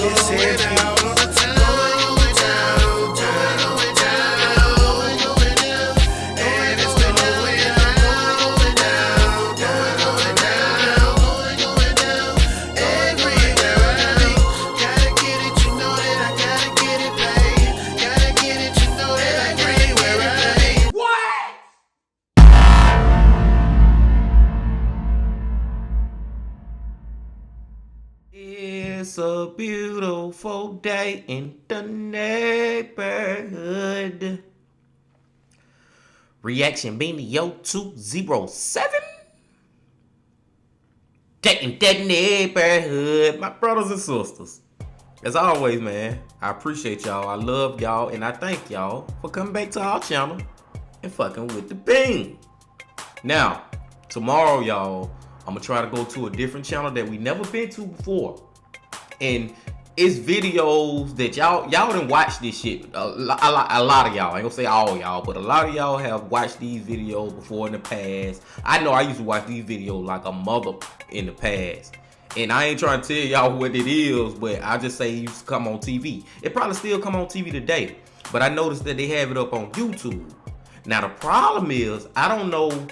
It's heavy. It's a beautiful day in the neighborhood. Reaction Beanie Yo 207. Day in the neighborhood. My brothers and sisters. As always, man, I appreciate y'all. I love y'all. And I thank y'all for coming back to our channel and fucking with the bean. Now, tomorrow, y'all, I'm going to try to go to a different channel that we never been to before. And it's videos that y'all done watch this shit. A lot of y'all. I ain't gonna say all y'all, but a lot of y'all have watched these videos before in the past. I know I used to watch these videos like a mother in the past. And I ain't trying to tell y'all what it is, but I just say it used to come on TV. It probably still come on TV today. But I noticed that they have it up on YouTube. Now the problem is, I don't know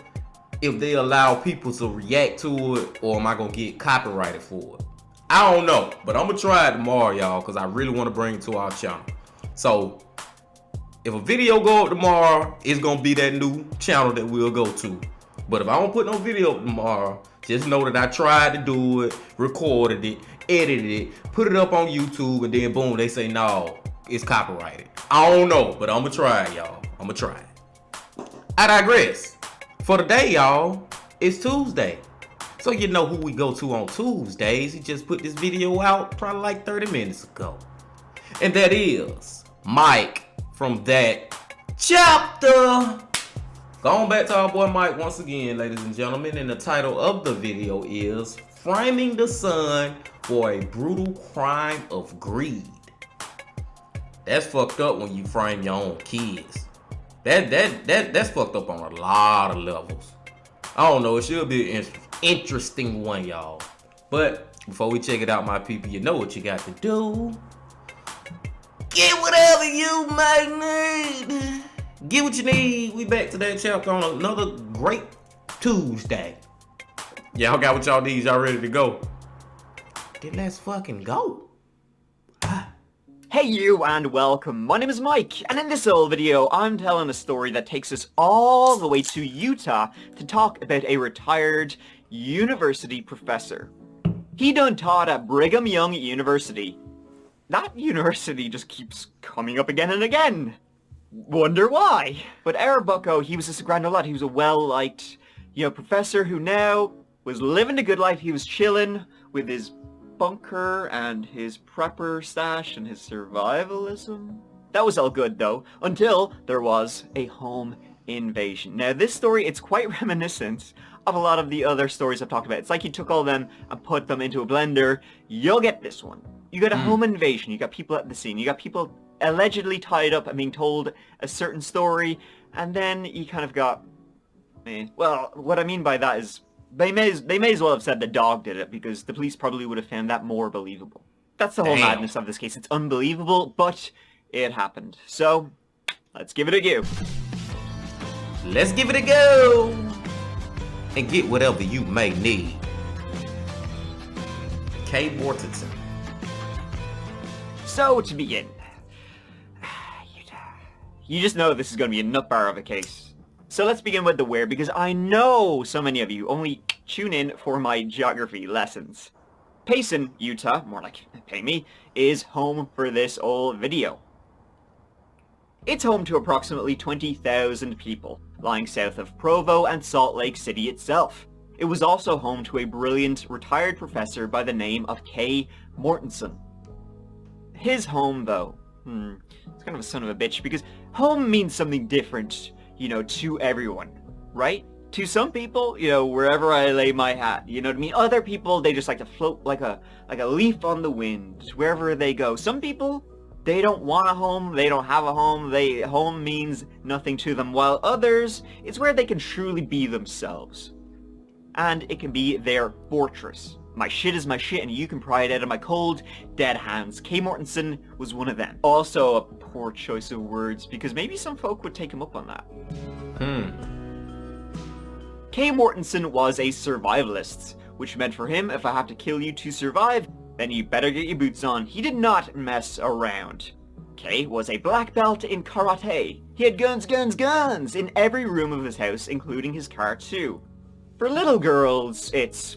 if they allow people to react to it or am I gonna get copyrighted for it. I don't know, but I'm gonna try it tomorrow, y'all, because I really want to bring it to our channel. So if a video go up tomorrow, it's gonna be that new channel that we'll go to. But if I don't put no video up tomorrow, just know that I tried to do it, recorded it, edited it, put it up on YouTube, and then boom, they say no, it's copyrighted. I don't know, but I'm gonna try it, y'all. I'm gonna try it. I digress. For today, y'all, it's Tuesday. So you know who we go to on Tuesdays. He just put this video out probably like 30 minutes ago. And that is Mike from That Chapter. Going back to our boy Mike once again, ladies and gentlemen. And the title of the video is Framing the Son for a Brutal Crime of Greed. That's fucked up when you frame your own kids. That's fucked up on a lot of levels. I don't know, it should be an interesting one, y'all. But before we check it out, my people, you know what you got to do. Get whatever you might need. Get what you need. We back to That Chapter on another great Tuesday. Y'all got what y'all need. Y'all ready to go? Then let's fucking go. Hey you and welcome, my name is Mike, and in this little video I'm telling a story that takes us all the way to Utah to talk about a retired university professor. He done taught at Brigham Young University. That university just keeps coming up again and again. Wonder why? But our bucko, he was just a grand old lad. He was a well-liked, professor who now was living the good life. He was chilling with his bunker and his prepper stash and his survivalism. That was all good though, until there was a home invasion. Now this story, it's quite reminiscent of a lot of the other stories I've talked about. It's like you took all of them and put them into a blender. You'll get this one. You got a home invasion, you got people at the scene, you got people allegedly tied up and being told a certain story, and then you kind of got, well, what I mean by that is they may as well have said the dog did it, because the police probably would have found that more believable. That's the whole madness of this case. It's unbelievable, but it happened. So, let's give it a go. Let's give it a go. And get whatever you may need. Kay Bortenson. So, to begin, you just know this is going to be a nut bar of a case. So let's begin with the where, because I know so many of you only tune in for my geography lessons. Payson, Utah, more like pay me, is home for this old video. It's home to approximately 20,000 people, lying south of Provo and Salt Lake City itself. It was also home to a brilliant retired professor by the name of Kay Mortensen. His home, though, it's kind of a son of a bitch, because home means something different, to everyone, right? To some people, wherever I lay my hat, you know what I mean? Other people, they just like to float like a leaf on the wind, wherever they go. Some people, they don't want a home, they don't have a home, home means nothing to them, while others, it's where they can truly be themselves. And it can be their fortress. My shit is my shit and you can pry it out of my cold, dead hands. Kay Mortensen was one of them. Also a poor choice of words, because maybe some folk would take him up on that. Kay Mortensen was a survivalist, which meant for him, if I have to kill you to survive, then you better get your boots on. He did not mess around. Kay was a black belt in karate. He had guns, guns, guns in every room of his house, including his car too. For little girls, it's,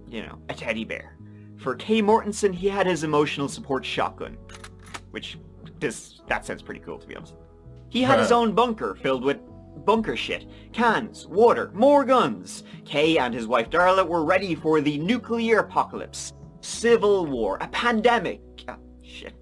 you know, a teddy bear. For Kay Mortensen, he had his emotional support shotgun, which that sounds pretty cool, to be honest. He had his own bunker filled with bunker shit, cans, water, more guns. Kay and his wife Darla were ready for the nuclear apocalypse, civil war, a pandemic. Shit.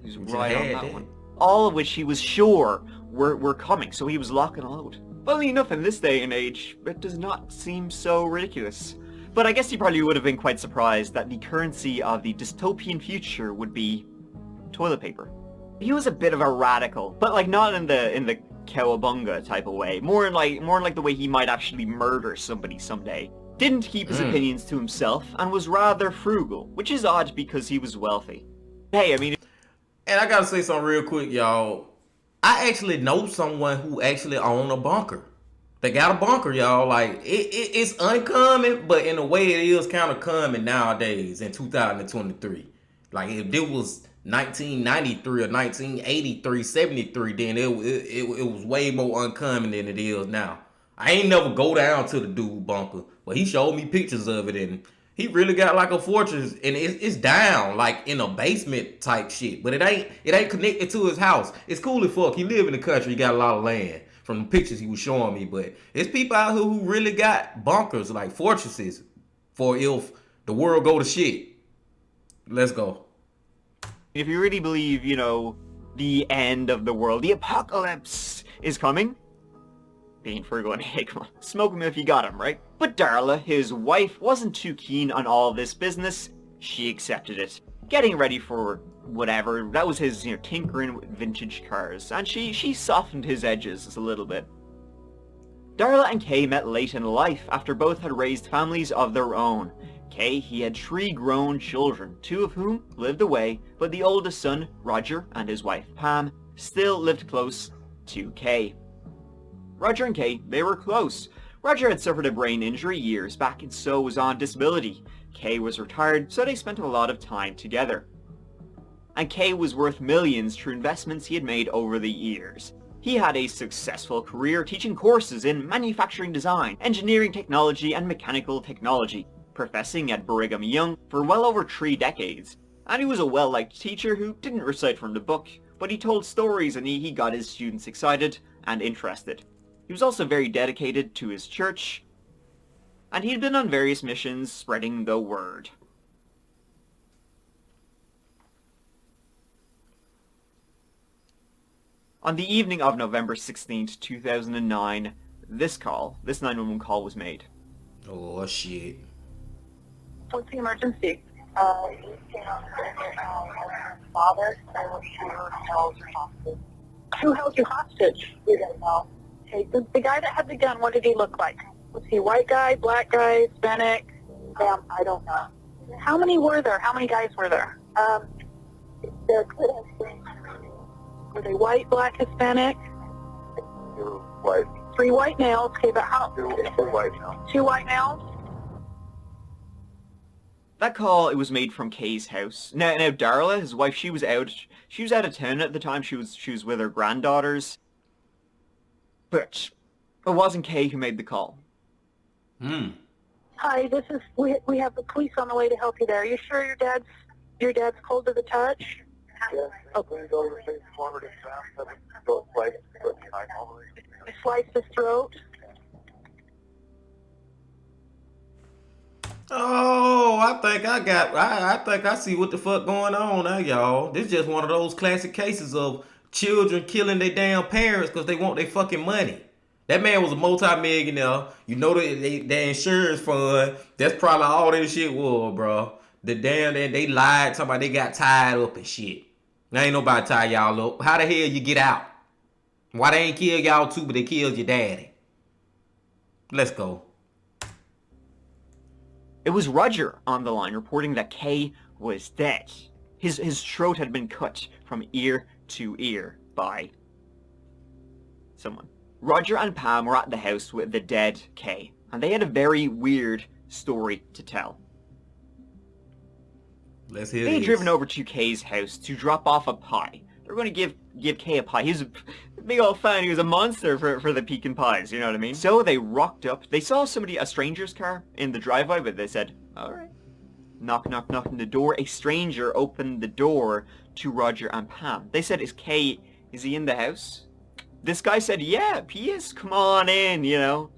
He's right on that one. All of which he was sure were coming, so he was locking a load. Funnily enough, in this day and age, it does not seem so ridiculous. But I guess he probably would have been quite surprised that the currency of the dystopian future would be toilet paper. He was a bit of a radical, but like not in the cowabunga type of way. More like the way he might actually murder somebody someday. Didn't keep his opinions to himself and was rather frugal, which is odd because he was wealthy. Hey, I mean... And I gotta say something real quick, y'all. I actually know someone who actually own a bunker. They got a bunker, y'all. Like, it's uncommon, but in a way it is kind of common nowadays in 2023. Like, if it was 1993 or 1983, 73, then it was way more uncommon than it is now. I ain't never go down to the dude bunker, but he showed me pictures of it, and he really got like a fortress, and it's down like in a basement type shit. But it ain't connected to his house. It's cool as fuck. He live in the country. He got a lot of land from the pictures he was showing me. But it's people out here who really got bunkers, like fortresses, for if the world go to shit. Let's go. If you really believe, you know, the end of the world, the apocalypse is coming, being frugal and hey, come on, smoke him if you got him, right? But Darla, his wife, wasn't too keen on all this business. She accepted it, getting ready for whatever. That was his, you know, tinkering with vintage cars, and she softened his edges a little bit. Darla and Kay met late in life after both had raised families of their own. Kay, he had 3 grown children, 2 of whom lived away, but the oldest son, Roger, and his wife, Pam, still lived close to Kay. Roger and Kay, they were close. Roger had suffered a brain injury years back and so was on disability. Kay was retired, so they spent a lot of time together. And Kay was worth millions through investments he had made over the years. He had a successful career teaching courses in manufacturing design, engineering technology, and mechanical technology, professing at Brigham Young for well over 3 decades. And he was a well-liked teacher who didn't recite from the book, but he told stories and he got his students excited and interested. He was also very dedicated to his church, and he had been on various missions spreading the word. On the evening of November 16th, 2009, this 911 call was made. Oh, shit. What's the emergency? He's father held hostage. Who held you hostage? We don't know. Okay, the guy that had the gun, what did he look like? Was he white guy, black guy, Hispanic? I don't know. How many were there? How many guys were there? There could have been. Were they white, black, Hispanic? 2 white. 3 white males. Okay, but how? 2 white males. 2 white males? That call, it was made from Kay's house. Now Darla, his wife, she was out of town at the time. She was with her granddaughters. But it wasn't Kay who made the call. Hi, this is we have the police on the way to help you there. Are you sure your dad's cold to the touch? Yes. Okay. I Sliced his throat. Oh, I think I see what the fuck going on now, y'all. This is just one of those classic cases of children killing their damn parents because they want their fucking money. That man was a multi-millionaire. You know the insurance fund. That's probably all that shit was, bro. They lied, talking about they got tied up and shit. Now ain't nobody tie y'all up. How the hell you get out? Why they ain't kill y'all too, but they killed your daddy? Let's go. It was Roger on the line reporting that Kay was dead. His throat had been cut from ear to ear by someone. Roger and Pam were at the house with the dead Kay, and they had a very weird story to tell. Let's hear They had this. driven over to Kay's house to drop off a pie. They were going to give Kay a pie. He was a big old fan. He was a monster for the pecan pies, you know what I mean? So they rocked up. They saw a stranger's car in the driveway, but they said, all right. Knock, knock, knock on the door. A stranger opened the door to Roger and Pam. They said, is he in the house? This guy said, yeah, he is. Come on in, you know.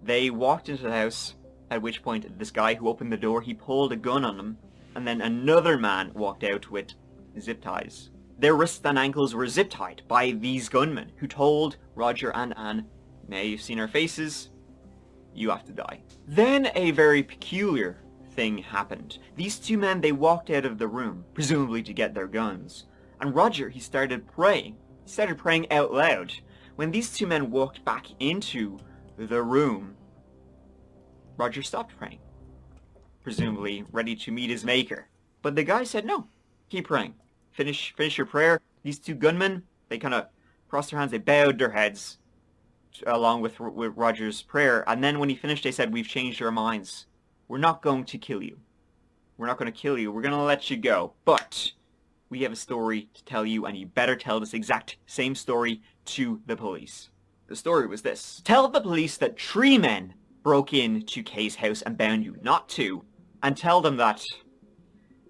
They walked into the house, at which point this guy who opened the door, he pulled a gun on them. And then another man walked out with zip ties. Their wrists and ankles were zip tied by these gunmen who told Roger and Anne, now you've seen our faces, you have to die. Then a very peculiar thing happened. These two men, they walked out of the room, presumably to get their guns. And Roger, he started praying. He started praying out loud. When these two men walked back into the room, Roger stopped praying, presumably ready to meet his maker. But the guy said, no, keep praying. Finish your prayer. These two gunmen, they kind of crossed their hands, they bowed their heads along with Roger's prayer. And then when he finished, they said, we've changed our minds. We're not going to kill you. We're not going to kill you. We're going to let you go. But we have a story to tell you, and you better tell this exact same story to the police. The story was this. Tell the police that 3 men broke into Kay's house and bound you, not 2. And tell them that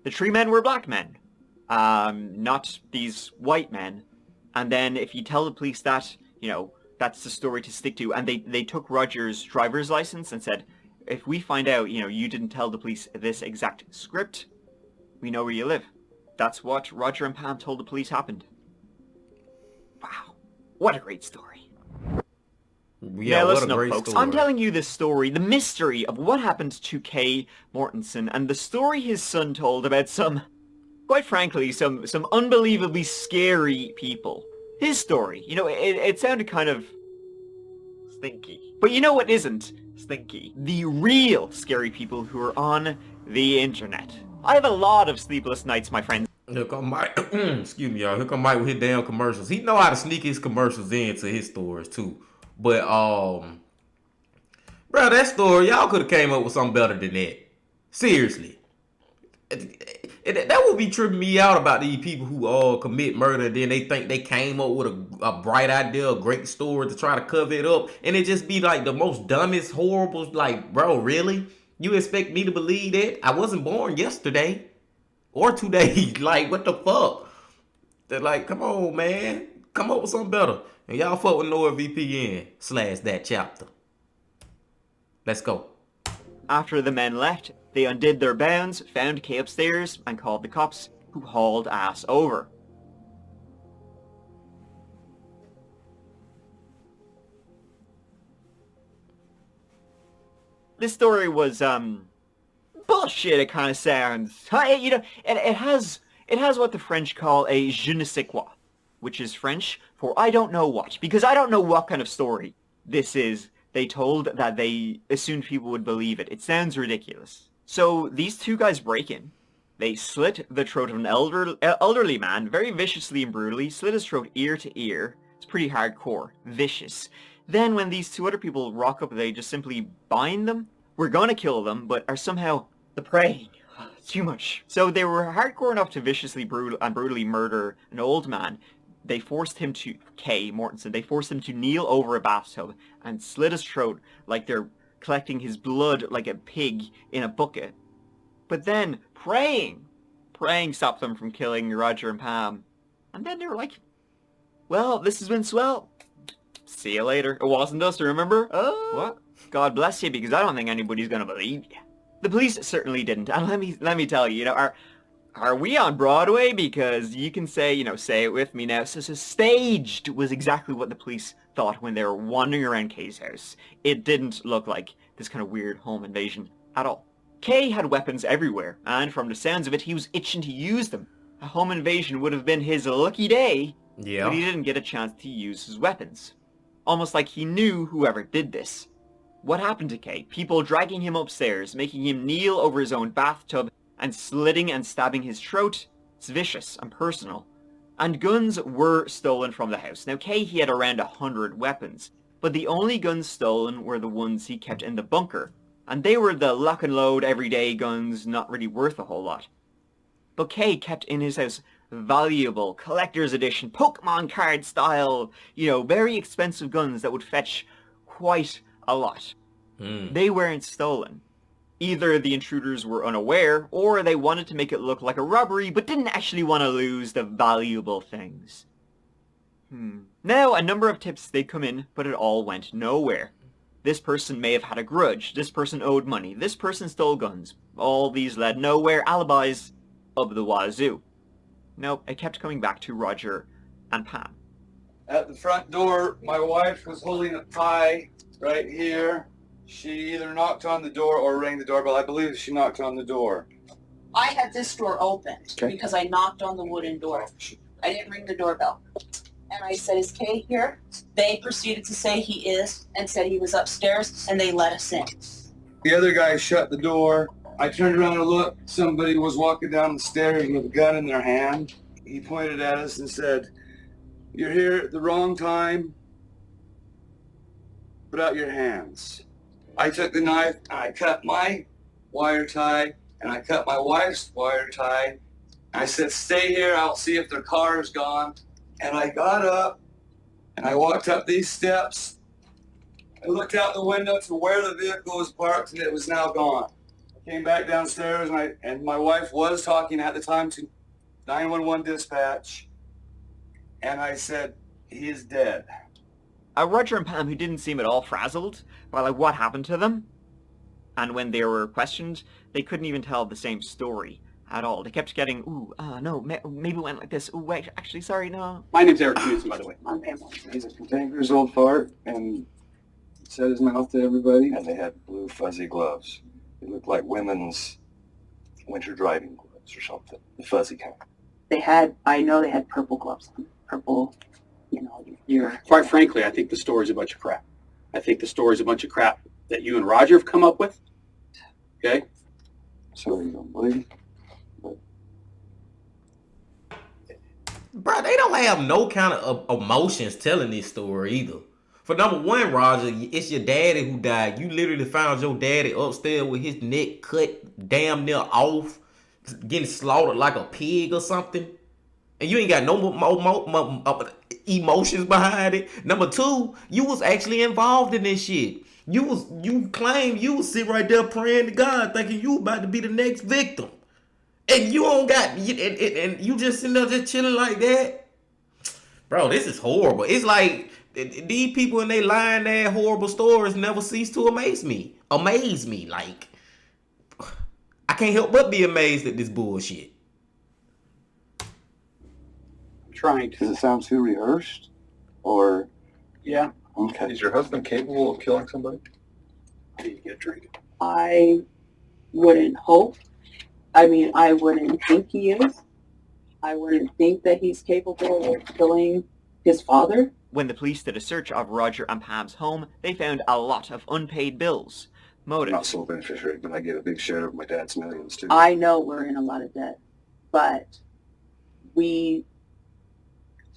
the 3 men were black men, not these white men. And then if you tell the police that, you know, that's the story to stick to. And they took Roger's driver's license and said, if we find out, you know, you didn't tell the police this exact script, we know where you live. That's what Roger and Pam told the police happened. Wow. What a great story. Yeah, now what listen a up, great folks. story. I'm telling you this story, the mystery of what happened to Kay Mortensen, and the story his son told about some, quite frankly, some unbelievably scary people. His story, you know, it sounded kind of stinky. But you know what isn't stinky? The real scary people who are on the internet. I have a lot of sleepless nights, my friends. Here come Mike. Excuse me, y'all. Here come Mike with his damn commercials. He know how to sneak his commercials into his stories too. But bro, that story, y'all could have came up with something better than that. Seriously. That would be tripping me out about these people who commit murder, and then they think they came up with a bright idea, a great story to try to cover it up, and it just be like the most dumbest, horrible, like, bro, really? You expect me to believe that? I wasn't born yesterday or today. Like, what the fuck? They're like, come on, man. Come up with something better. And y'all fuck with NordVPN/that chapter. Let's go. After the men left, they undid their bounds, found Kay upstairs, and called the cops, who hauled ass over. This story was, bullshit, it kind of sounds. You know, it has what the French call a je ne sais quoi, which is French for I don't know what, because I don't know what kind of story this is. They told that they assumed people would believe it. It sounds ridiculous. So these two guys break in. They slit the throat of an elderly man, very viciously and brutally, slit his throat ear to ear. It's pretty hardcore, vicious. Then when these two other people rock up, they just simply bind them. We're gonna kill them, but are somehow the prey. Too much. So they were hardcore enough to viciously brutally murder an old man. They forced him to, Kay Mortensen, they forced him to kneel over a bathtub and slit his throat like they're collecting his blood like a pig in a bucket. But then praying stopped them from killing Roger and Pam. And then they were like, well, this has been swell. See you later. It wasn't us, remember? What? God bless you, because I don't think anybody's gonna believe you. The police certainly didn't. And let me tell you, you know, are we on Broadway? Because you can say, you know, say it with me now. So staged was exactly what the police thought when they were wandering around Kay's house. It didn't look like this kind of weird home invasion at all. Kay had weapons everywhere, and from the sounds of it, he was itching to use them. A home invasion would have been his lucky day, Yeah. but he didn't get a chance to use his weapons. Almost like he knew whoever did this What happened to Kay? People dragging him upstairs, making him kneel over his own bathtub, and slitting and stabbing his throat? It's vicious and personal. And guns were stolen from the house. Now Kay, he had around 100 weapons, but the only guns stolen were the ones he kept in the bunker. And they were the lock and load everyday guns, not really worth a whole lot. But Kay kept in his house valuable, collector's edition, Pokemon card style, very expensive guns that would fetch quite a lot. They weren't stolen. Either the intruders were unaware, or they wanted to make it look like a robbery, but didn't actually want to lose the valuable things. Now, a number of tips did come in, but it all went nowhere. This person may have had a grudge, this person owed money, this person stole guns. All these led nowhere, alibis of the wazoo. Nope, it kept coming back to Roger and Pam. At the front door, my wife was holding a pie right here. She either knocked on the door or rang the doorbell. I believe she knocked on the door. I had this door opened because I knocked on the wooden door. I didn't ring the doorbell. And I said, is Kay here? They proceeded to say he is and said he was upstairs, and they let us in. The other guy shut the door. I turned around and looked. Somebody was walking down the stairs with a gun in their hand. He pointed at us and said, "You're here at the wrong time. Put out your hands." I took the knife and I cut my wire tie and I cut my wife's wire tie. I said, "Stay here. I'll see if their car is gone." And I got up and I walked up these steps. I looked out the window to where the vehicle was parked and it was now gone. I came back downstairs and my wife was talking at the time to 911 dispatch. And I said, "He is dead." Roger and Pam, who didn't seem at all frazzled by what happened to them, and when they were questioned, they couldn't even tell the same story at all. They kept getting, no, maybe it went like this. Ooh, wait, actually, sorry, no. My name's Eric Knudsen, by the way. I'm Pamela. He's a cantankerous old fart and set his mouth to everybody. And they had blue fuzzy gloves. They looked like women's winter driving gloves or something. The fuzzy kind. I know they had purple gloves on. Purple, your... Quite frankly, I think the story's a bunch of crap. I think the story's a bunch of crap that you and Roger have come up with. Okay? Sorry, you don't believe. Bro, they don't have no kind of emotions telling this story either. For number one, Roger, it's your daddy who died. You literally found your daddy upstairs with his neck cut damn near off, getting slaughtered like a pig or something. And you ain't got no more emotions behind it. Number two, you was actually involved in this shit. You claim you was sitting right there praying to God, thinking you about to be the next victim. And you don't got, and you just sitting there just chilling like that? Bro, this is horrible. It's like, these people in their lying ass horrible stories never cease to amaze me. Like, I can't help but be amazed at this bullshit. Trying to. Does it sound too rehearsed? Or? Yeah. Okay. Is your husband capable of killing somebody? I need to get a drink. I wouldn't hope. I mean, I wouldn't think he is. I wouldn't think that he's capable of killing his father. When the police did a search of Roger and Pam's home, they found a lot of unpaid bills. Not Motive. sole beneficiary, but I get a big share of my dad's millions too. I know we're in a lot of debt, but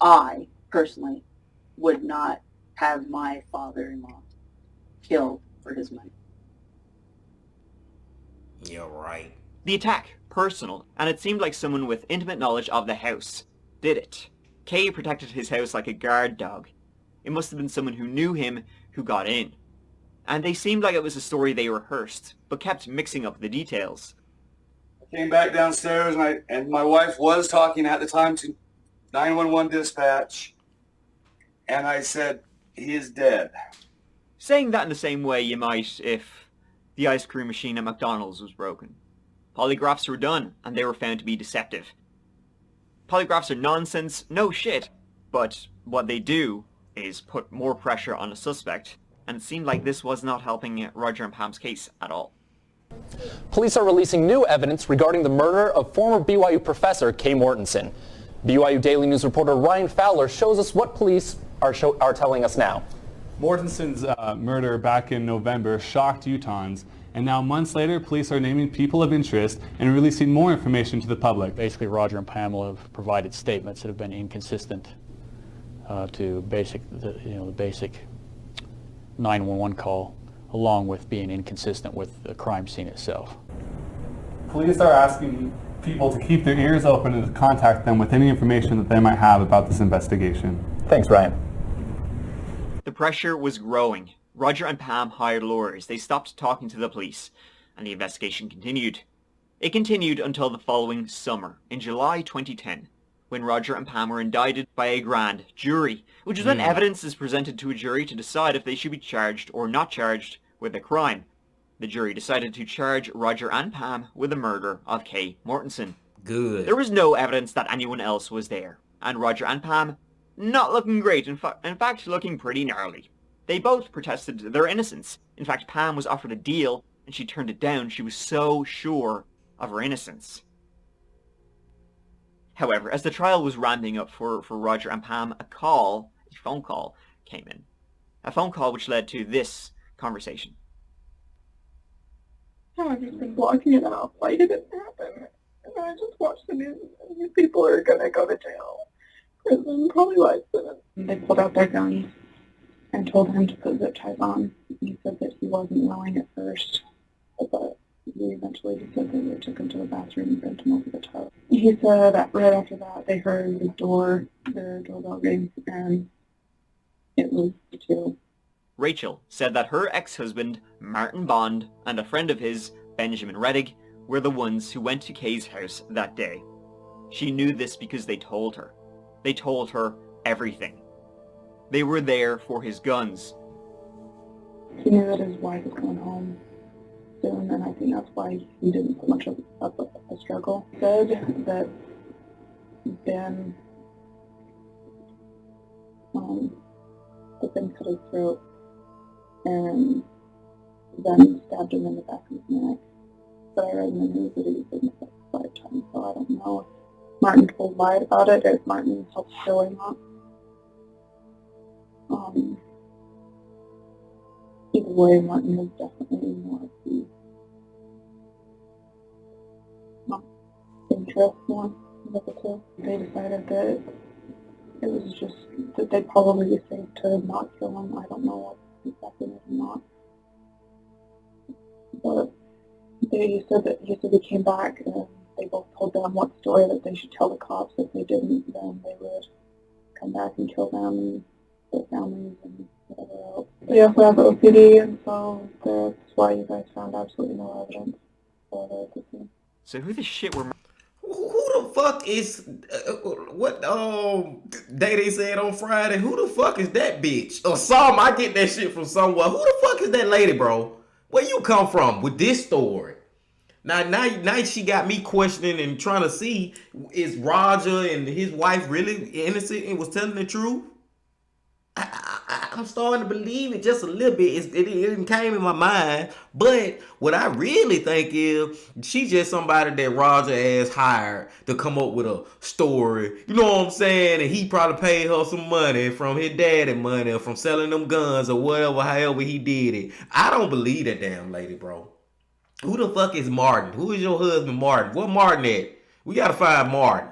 I personally would not have my father-in-law killed for his money. You're right. The attack, personal, and it seemed like someone with intimate knowledge of the house did it. Kay protected his house like a guard dog. It must have been someone who knew him who got in. And they seemed like it was a story they rehearsed, but kept mixing up the details. I came back downstairs and my wife was talking at the time to 911 dispatch. And I said, "He is dead." Saying that in the same way you might if the ice cream machine at McDonald's was broken. Polygraphs were done, and they were found to be deceptive. Polygraphs are nonsense, no shit, but what they do is put more pressure on a suspect, and it seemed like this was not helping Roger and Pam's case at all. Police are releasing new evidence regarding the murder of former BYU professor Kay Mortensen. BYU Daily News reporter Ryan Fowler shows us what police are telling us now. Mortensen's murder back in November shocked Utahns, and now months later, police are naming people of interest and releasing more information to the public. Basically, Roger and Pamela have provided statements that have been inconsistent to the basic 911 call, along with being inconsistent with the crime scene itself. Police are asking people to keep their ears open and to contact them with any information that they might have about this investigation. Thanks, Ryan. The pressure was growing. Roger and Pam hired lawyers. They stopped talking to the police, and the investigation continued. It continued until the following summer, in July 2010, when Roger and Pam were indicted by a grand jury, which is when evidence is presented to a jury to decide if they should be charged or not charged with a crime. The jury decided to charge Roger and Pam with the murder of Kay Mortensen. Good. There was no evidence that anyone else was there, and Roger and Pam not looking great, in fact looking pretty gnarly. They both protested their innocence. In fact, Pam was offered a deal, and she turned it down. She was so sure of her innocence. However, as the trial was ramping up for Roger and Pam, a phone call came in. A phone call which led to this conversation. I've just been blocking it out. Why did it happen? And I just watched the news, and these people are gonna go to jail, prison, probably life sentence. They pulled out their guns and told him to put zip ties on. He said that he wasn't willing at first, but we eventually just said that they took him to the bathroom and bent him over the tub. He said that right after that they heard the doorbell ring, and it was the two. Rachel said that her ex-husband, Martin Bond, and a friend of his, Benjamin Reddig, were the ones who went to Kay's house that day. She knew this because they told her. They told her everything. They were there for his guns. He knew that his wife was coming home soon, and I think that's why he didn't put much of a struggle. He said that Ben cut his throat and then stabbed him in the back of his neck. But I read in the news that he was been stabbed 5 times, so I don't know if Martin lied about it, if Martin helped show him up. Either way, Martin was definitely more of the interest one of the two. They decided that it was just that they'd probably be safe to not kill him. I don't know what exactly or not. But he said he came back and they both told them what story that they should tell the cops. If they didn't, then they would come back and kill them and their families and whatever else. They also have OCD, and so that's why you guys found absolutely no evidence for the scene. So who the shit were... Who the fuck is... what day they said on Friday? Who the fuck is that bitch? Or some, I get that shit from somewhere. Who the fuck is that lady, bro? Where you come from with this story? Now she got me questioning and trying to see, is Roger and his wife really innocent and was telling the truth? I'm starting to believe it just a little bit. It came in my mind. But what I really think is she's just somebody that Roger has hired to come up with a story. You know what I'm saying? And he probably paid her some money from his daddy money or from selling them guns or whatever, however he did it. I don't believe that damn lady, bro. Who the fuck is Martin? Who is your husband, Martin? Where Martin at? We gotta find Martin.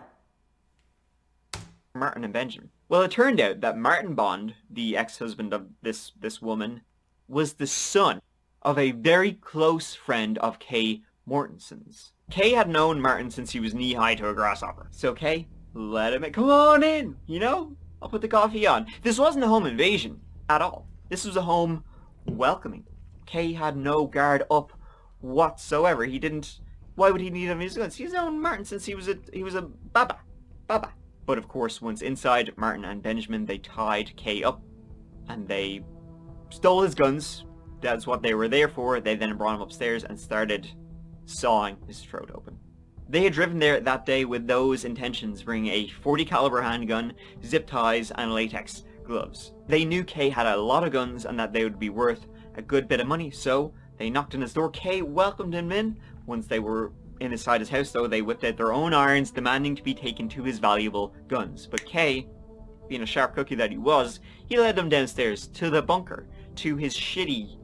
Martin and Benjamin. Well, it turned out that Martin Bond, the ex-husband of this woman, was the son of a very close friend of Kay Mortensen's. Kay had known Martin since he was knee-high to a grasshopper. So Kay, let him in. Come on in, you know? I'll put the coffee on. This wasn't a home invasion at all. This was a home welcoming. Kay had no guard up whatsoever. He didn't... Why would he need him in his guns? He's known Martin since he was a baba. But of course, once inside, Martin and Benjamin, they tied Kay up and they stole his guns. That's what they were there for. They then brought him upstairs and started sawing his throat open. They had driven there that day with those intentions, bringing a .40 caliber handgun, zip ties, and latex gloves. They knew Kay had a lot of guns and that they would be worth a good bit of money, so they knocked on his door. Kay welcomed him in. Once they were inside his house, though, they whipped out their own irons, demanding to be taken to his valuable guns. But Kay being a sharp cookie that he was, he led them downstairs to the bunker, to his shitty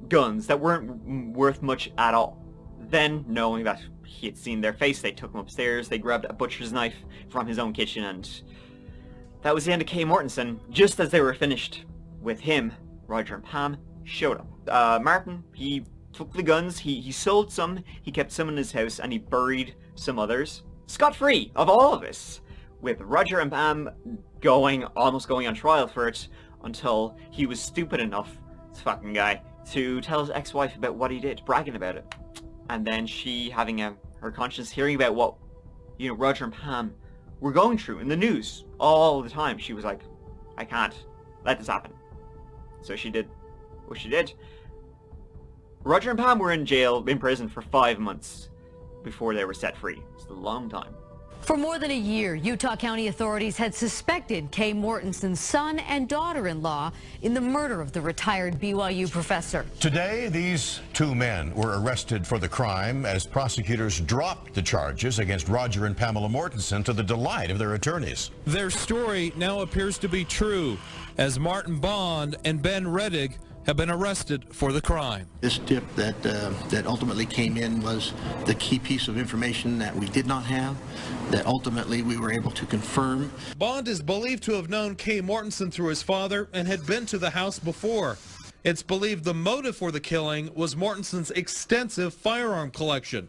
guns that weren't worth much at all. Then, knowing that he had seen their face, they took him upstairs, they grabbed a butcher's knife from his own kitchen, and that was the end of Kay Mortensen. Just as they were finished with him, Roger and Pam showed up. Martin, he took the guns, he sold some, he kept some in his house, and he buried some others. Scot-free of all of this, with Roger and Pam almost going on trial for it, until he was stupid enough, this fucking guy, to tell his ex-wife about what he did, bragging about it. And then she, having her conscience, hearing about what, Roger and Pam were going through in the news all the time, she was like, I can't let this happen. So she did what she did. Roger and Pam were in prison for 5 months before they were set free. It's a long time. For more than a year, Utah County authorities had suspected Kay Mortensen's son and daughter-in-law in the murder of the retired BYU professor. Today, these two men were arrested for the crime as prosecutors dropped the charges against Roger and Pamela Mortensen to the delight of their attorneys. Their story now appears to be true, as Martin Bond and Ben Rettig have been arrested for the crime. This tip that ultimately came in was the key piece of information that we did not have, that ultimately we were able to confirm. Bond is believed to have known Kay Mortensen through his father and had been to the house before. It's believed the motive for the killing was Mortensen's extensive firearm collection.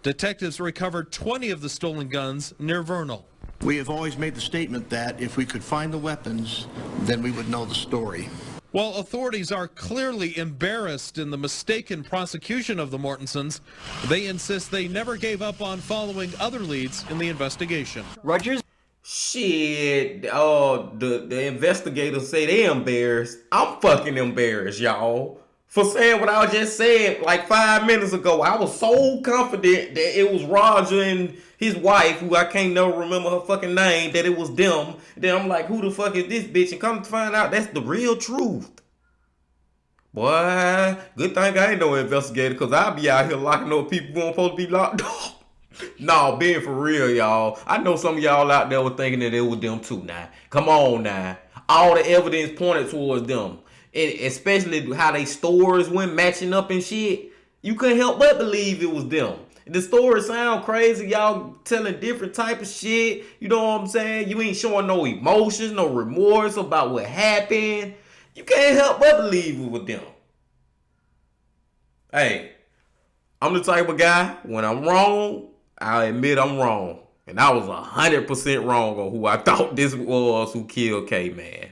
Detectives recovered 20 of the stolen guns near Vernal. We have always made the statement that if we could find the weapons, then we would know the story. While authorities are clearly embarrassed in the mistaken prosecution of the Mortensens, they insist they never gave up on following other leads in the investigation. Rogers? Shit, the investigators say they embarrassed. I'm fucking embarrassed, y'all. For saying what I just said like 5 minutes ago. I was so confident that it was Roger and his wife, who I can't never remember her fucking name, that it was them. Then I'm like, who the fuck is this bitch? And come to find out, that's the real truth. Boy, good thing I ain't no investigator, because I'll be out here locking up people who aren't supposed to be locked up. No, being for real, y'all. I know some of y'all out there were thinking that it was them too now. Come on now. All the evidence pointed towards them. Especially how they stores went matching up and shit. You couldn't help but believe it was them. The stories sound crazy. Y'all telling different type of shit. You know what I'm saying? You ain't showing no emotions, no remorse about what happened. You can't help but believe it was them. Hey, I'm the type of guy, when I'm wrong, I admit I'm wrong. And I was 100% wrong on who I thought this was who killed Kay, man.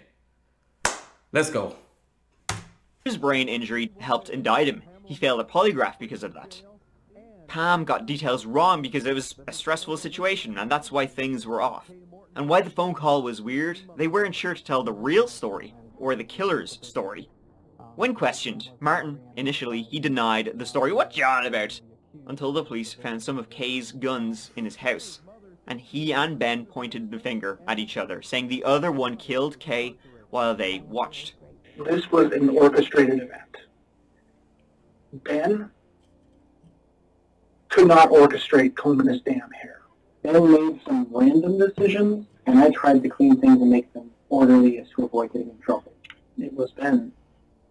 Let's go. His brain injury helped indict him. He failed a polygraph because of that. Pam got details wrong because it was a stressful situation, and that's why things were off. And why the phone call was weird, they weren't sure to tell the real story, or the killer's story. When questioned, Martin, initially, he denied the story. What you on about? Until the police found some of Kay's guns in his house. And he and Ben pointed the finger at each other, saying the other one killed Kay while they watched. This was an orchestrated event. Ben could not orchestrate combing his damn hair. Ben made some random decisions, and I tried to clean things and make them orderly as to avoid getting in trouble. It was Ben.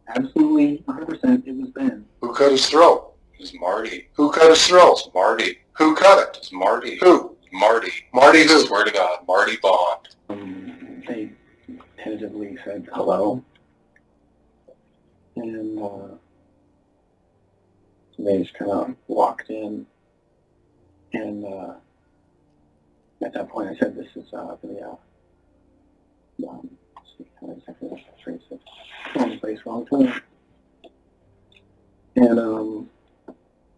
Absolutely, 100%, it was Ben. Who cut his throat? It's Marty. Who cut his throat? It's Marty. Who cut it? It's Marty. Who? Marty. Marty who? Swear to God, Marty Bond. They tentatively said hello. And they just kind of walked in. And at that point I said, this is wrong place, wrong time. And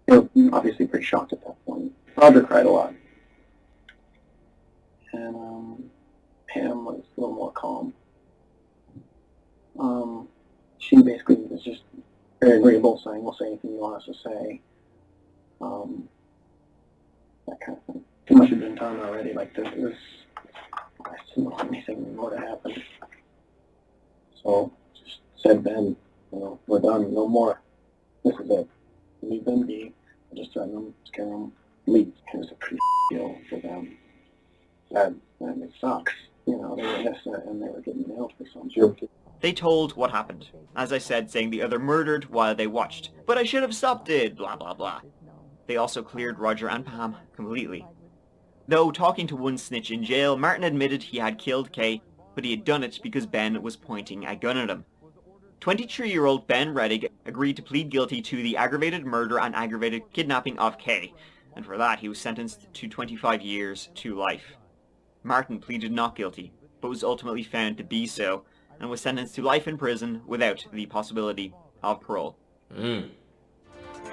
they were obviously pretty shocked at that point. Roger cried a lot. And Pam was a little more calm. She basically was just very agreeable, saying, we'll say anything you want us to say. That kind of thing. Too much had been done already. Like, I didn't want anything more to happen. So, just said, Ben, we're done, no more. This is it. Leave them be. I just threatened them, scare them, leave. It was a pretty deal for them. That it sucks. you know, they were innocent and they were getting nailed for some shit. They told what happened. As I said, saying the other murdered while they watched. But I should have stopped it, blah blah blah. They also cleared Roger and Pam completely. Though talking to one snitch in jail, Martin admitted he had killed Kay, but he had done it because Ben was pointing a gun at him. 23-year-old Ben Reddick agreed to plead guilty to the aggravated murder and aggravated kidnapping of Kay, and for that he was sentenced to 25 years to life. Martin pleaded not guilty, but was ultimately found to be so, and was sentenced to life in prison without the possibility of parole.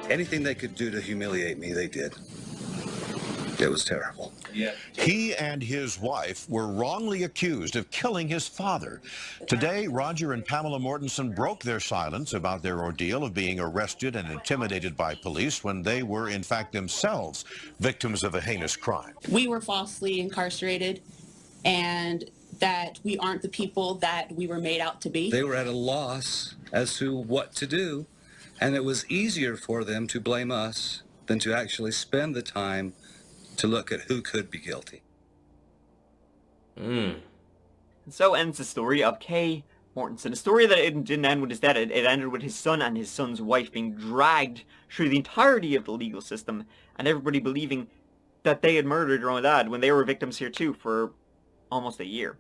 Anything they could do to humiliate me, they did. It was terrible. He and his wife were wrongly accused of killing his father. Today, Roger and Pamela Mortensen broke their silence about their ordeal of being arrested and intimidated by police when they were, in fact, themselves victims of a heinous crime. We were falsely incarcerated, and that we aren't the people that we were made out to be. They were at a loss as to what to do, and it was easier for them to blame us than to actually spend the time to look at who could be guilty. And so ends the story of Kay Mortensen. A story that it didn't end with his death. It ended with his son and his son's wife being dragged through the entirety of the legal system, and everybody believing that they had murdered their own dad when they were victims here too for almost a year.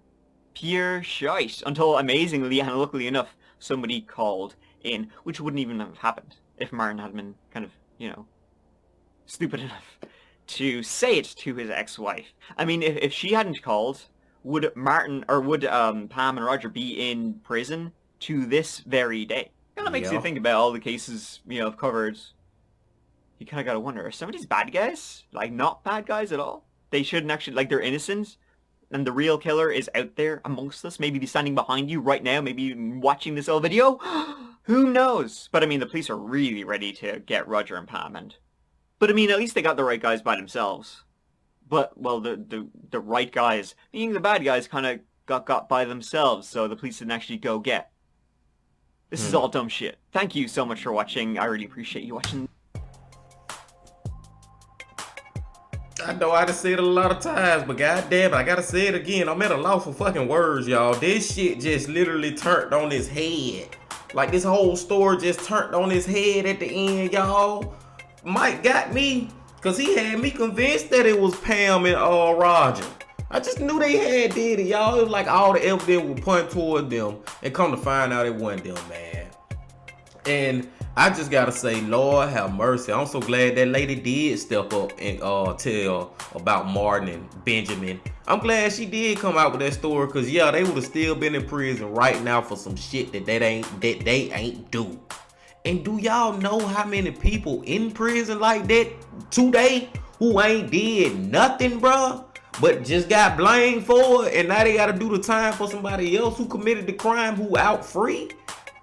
Pure shite. Until, amazingly and luckily enough, somebody called in, which wouldn't even have happened if Martin had been kind of, you know, stupid enough to say it to his ex-wife. I mean, if she hadn't called, would Martin, or would Pam and Roger be in prison to this very day? Kind of makes you think about all the cases, you know, I've covered. You kind of got to wonder, are some of these bad guys, like, not bad guys at all? They shouldn't actually, like, they're innocent, and the real killer is out there amongst us, maybe standing behind you right now, maybe watching this whole video? Who knows? But I mean, the police are really ready to get Roger and Pam, but I mean, at least they got the right guys by themselves. But, well, the right guys, being the bad guys, kind of got by themselves, so the police didn't actually go get. This is all dumb shit. Thank you so much for watching. I really appreciate you watching. I know I done said it a lot of times, but goddamn, I gotta say it again. I'm at a loss for fucking words, y'all. This shit just literally turned on his head. Like, this whole story just turned on his head at the end, y'all. Mike got me, because he had me convinced that it was Pam and Roger. I just knew they had did it, y'all. It was like all the evidence would point toward them, and come to find out it wasn't them, man. And I just gotta say, Lord have mercy. I'm so glad that lady did step up and tell about Martin and Benjamin. I'm glad she did come out with that story, because yeah, they would have still been in prison right now for some shit that they ain't do. And do y'all know how many people in prison like that today who ain't did nothing, bruh, but just got blamed for it, and now they gotta do the time for somebody else who committed the crime who out free?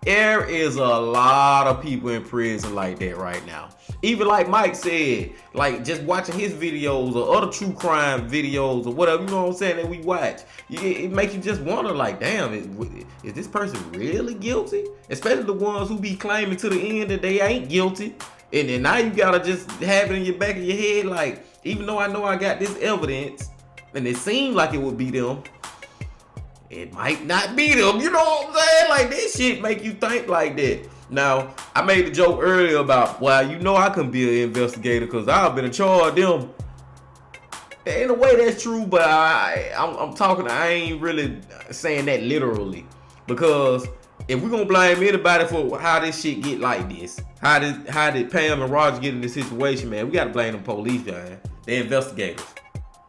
There is a lot of people in prison like that right now. Even like Mike said, like just watching his videos or other true crime videos or whatever, you know what I'm saying, that we watch. It makes you just wonder, like, damn, is this person really guilty? Especially the ones who be claiming to the end that they ain't guilty. And then now you gotta just have it in your back of your head, like, even though I know I got this evidence, and it seemed like it would be them, it might not be them. You know what I'm saying? Like, this shit make you think like that. Now, I made a joke earlier about, well, you know I couldn't be an investigator because I've been in charge of them. In a way, that's true, but I'm talking, I ain't really saying that literally. Because if we're going to blame anybody for how this shit get like this, how did Pam and Roger get in this situation, man, we got to blame the police, man. The investigators.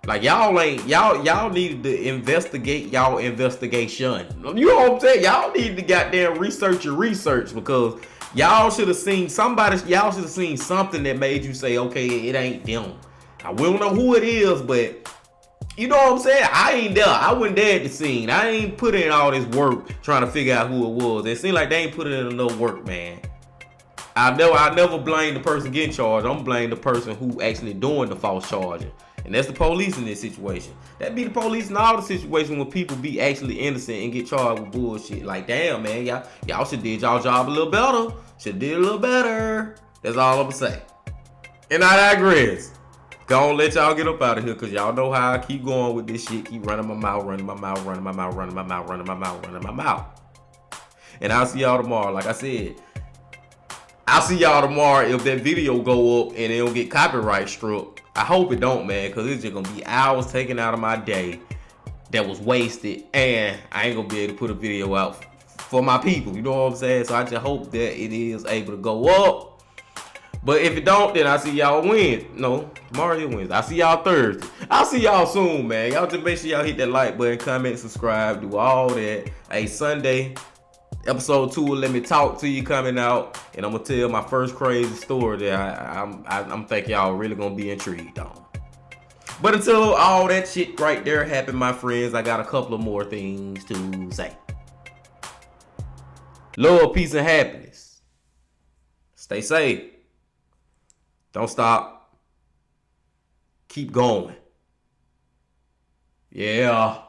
Like, y'all needed to investigate y'all investigation. You know what I'm saying? Y'all need to goddamn research your research, because y'all should have seen y'all should have seen something that made you say, okay, it ain't them. I will know who it is, but you know what I'm saying? I ain't there. I wasn't there at the scene. I ain't put in all this work trying to figure out who it was. It seemed like they ain't put in enough work, man. I never blame the person getting charged. I'm blame the person who actually doing the false charging. And that's the police in this situation. That'd be the police in all the situations when people be actually innocent and get charged with bullshit. Like, damn, man, y'all should did y'all job a little better. Should did a little better. That's all I'm gonna say. And I digress. Gonna let y'all get up out of here, because y'all know how I keep going with this shit. Keep running my mouth, running my mouth, running my mouth, running my mouth, running my mouth, running my mouth. And I'll see y'all tomorrow. Like I said, I'll see y'all tomorrow if that video go up and it don't get copyright struck. I hope it don't, man, because it's just going to be hours taken out of my day that was wasted, and I ain't going to be able to put a video out for my people. You know what I'm saying? So I just hope that it is able to go up. But if it don't, then I'll see y'all Wednesday. No, tomorrow is Wednesday. I'll see y'all Thursday. I'll see y'all soon, man. Y'all just make sure y'all hit that like button, comment, subscribe, do all that. Hey, Sunday, episode 2 of Let Me Talk to You coming out. And I'm going to tell my first crazy story that I'm thinking y'all really going to be intrigued on. But until all that shit right there happened, my friends, I got a couple of more things to say. Love, peace, and happiness. Stay safe. Don't stop. Keep going. Yeah.